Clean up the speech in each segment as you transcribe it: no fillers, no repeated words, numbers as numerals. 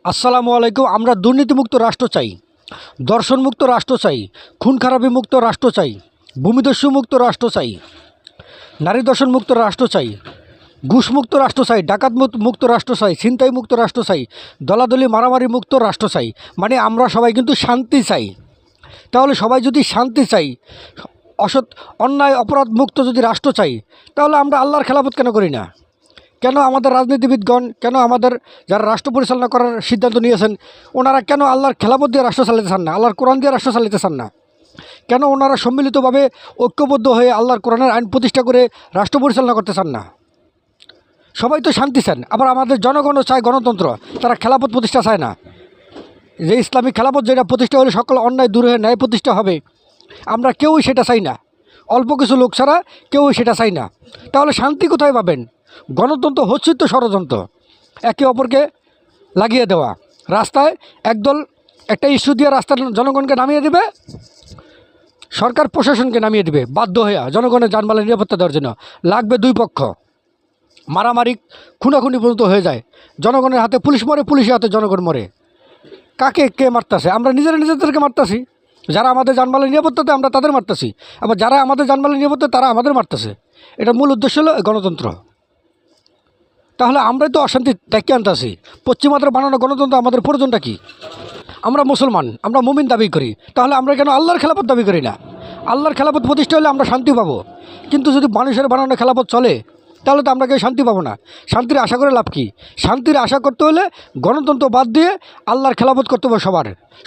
আসসালামু আলাইকুম। আমরা দুর্নীতিমুক্ত রাষ্ট্র চাই, দর্শনমুক্ত রাষ্ট্র চাই, খুন খারাপি মুক্ত রাষ্ট্র চাই, ভূমিদস্যু মুক্ত রাষ্ট্র চাই, নারী দর্শন মুক্ত রাষ্ট্র চাই, ঘুষমুক্ত রাষ্ট্র চাই, ডাকাত মুক্ত রাষ্ট্র চাই, ছিনতাই মুক্ত রাষ্ট্র চাই, দলাদলি মারামারি মুক্ত রাষ্ট্র চাই। মানে আমরা সবাই কিন্তু শান্তি চাই। তাহলে সবাই যদি শান্তি চাই, অসৎ অন্যায় অপরাধ মুক্ত যদি রাষ্ট্র চাই, তাহলে আমরা আল্লাহর খেলাফত কেন করি না? কেন আমাদের রাজনীতিবিদগণ, কেন আমাদের যারা রাষ্ট্র পরিচালনা করার সিদ্ধান্ত নিয়েছেন, ওনারা কেন আল্লাহর খেলাফত দিয়ে রাষ্ট্র চালাতে চান না, আল্লাহর কোরআন দিয়ে রাষ্ট্র চালাতে চান না? কেন ওনারা সম্মিলিতভাবে ঐক্যবদ্ধ হয়ে আল্লাহর কোরআনের আইন প্রতিষ্ঠা করে রাষ্ট্র পরিচালনা করতে চান না? সবাই তো শান্তি চান, আবার আমাদের জনগণও চায় গণতন্ত্র, তারা খেলাফত প্রতিষ্ঠা চায় না। যে ইসলামিক খেলাফত যেটা প্রতিষ্ঠা হলে সকল অন্যায় দূর হয়ে ন্যায় প্রতিষ্ঠা হবে, আমরা কেউই সেটা চাই না। অল্প কিছু লোক ছাড়া কেউই সেটা চাই না। তাহলে শান্তি কোথায় পাবেন? গণতন্ত্র হচ্ছে তো ষড়যন্ত্র, একে অপরকে লাগিয়ে দেওয়া। রাস্তায় একদল একটা ইস্যু দিয়ে রাস্তার জনগণকে নামিয়ে দেবে, সরকার প্রশাসনকে নামিয়ে দেবে বাধ্য হয়ে জনগণের যানবাহনের নিরাপত্তা দেওয়ার জন্য। লাগবে দুই পক্ষ, মারামারি খুনাখুনি পর্যন্ত হয়ে যায়। জনগণের হাতে পুলিশ মরে, পুলিশের হাতে জনগণ মরে। কাকে কে মারতেছে? আমরা নিজেদেরকে মারতেছি। যারা আমাদের যানবাহনের নিরাপত্তাতে, আমরা তাদের মারতেছি। আবার যারা আমাদের যানবাহনের নিরাপত্তা, তারা আমাদের মারতেছে। এটা মূল উদ্দেশ্য হলো গণতন্ত্র। তাহলে আমরাই তো অশান্তি ডেকে আনতেছি। পশ্চিমাদের বানানো গণতন্ত্র আমাদের প্রয়োজনটা কি? আমরা মুসলমান, আমরা মুমিন দাবি করি, তাহলে আমরা কেন আল্লাহর খেলাফত দাবি করি না? আল্লাহর খেলাফত প্রতিষ্ঠা হলে আমরা শান্তি পাবো। কিন্তু যদি মানুষের বানানো খেলাফত চলে, তাহলে তো আমরা কেউ শান্তি পাবো না। শান্তির আশা করে লাভ কী? শান্তির আশা করতে হলে গণতন্ত্র বাদ দিয়ে আল্লাহর খেলাফত করতে হবে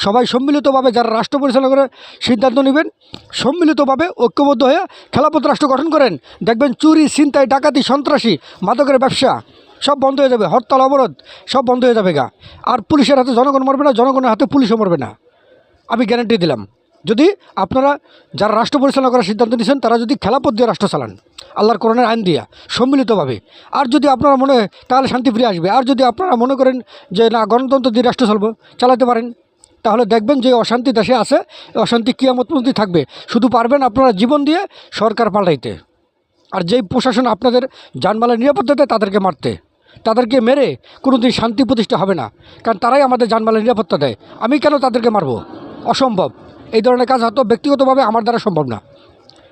সবাই সম্মিলিতভাবে যারা রাষ্ট্র পরিচালনা করে সিদ্ধান্ত নেবেন, সম্মিলিতভাবে ঐক্যবদ্ধ হয়ে খেলাফত রাষ্ট্র গঠন করেন। দেখবেন চুরি, ছিনতাই, ডাকাতি, সন্ত্রাসী, মাদকের ব্যবসা সব বন্ধ হয়ে যাবে, হরতাল অবরোধ সব বন্ধ হয়ে যাবে গা। আর পুলিশের হাতে জনগণ মরবে না, জনগণের হাতে পুলিশও মরবে না। আমি গ্যারান্টি দিলাম। যদি আপনারা যারা রাষ্ট্র পরিচালনা করার সিদ্ধান্ত নিয়েছেন, তারা যদি খেলাফত দিয়ে রাষ্ট্র চালান, আল্লাহর কোরআনের আইন দিয়া সম্মিলিতভাবে, আর যদি আপনারা মনে হয় তাহলে শান্তি ফিরে আসবে, আর যদি আপনারা মনে করেন যে না গণতন্ত্র দিয়ে রাষ্ট্র চালাতে পারেন, তাহলে দেখবেন যে অশান্তি দেশে আছে, অশান্তি কিয়ামত পর্যন্ত থাকবে। শুধু পারবেন আপনারা জীবন দিয়ে সরকার পাল্টাইতে, আর যেই প্রশাসন আপনাদের যানবাহনের নিরাপত্তা দেয় তাদেরকে মারতে। তাদেরকে মেরে কোনোদিন শান্তি প্রতিষ্ঠা হবে না, কারণ তারাই আমাদের যানবাহনের নিরাপত্তা দেয়। আমি কেন তাদেরকে মারব? অসম্ভব। এই ধরনের কাজ হয়তো ব্যক্তিগতভাবে আমার দ্বারা সম্ভব না,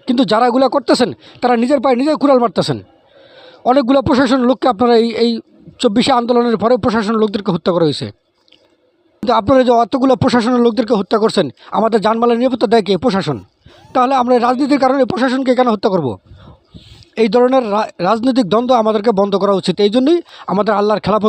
কিন্তু যারা এগুলো করতেছেন তারা নিজের পায়ে নিজেই কুড়াল মারতেছেন। অনেকগুলো প্রশাসনের লোককে আপনারা এই 24শে আন্দোলনের পরে প্রশাসনের লোকদেরকে হত্যা করা হয়েছে। কিন্তু আপনারা যে অতগুলো প্রশাসনের লোকদেরকে হত্যা করছেন, আমাদের যানবাহনের নিরাপত্তা দেয় কে? প্রশাসন। তাহলে আমরা রাজনীতির কারণে প্রশাসনকে কেন হত্যা করব? এই ধরনের রাজনৈতিক দ্বন্দ্ব আমাদেরকে বন্ধ করা উচিত। এই জন্যই আমাদের আল্লাহর খেলাফত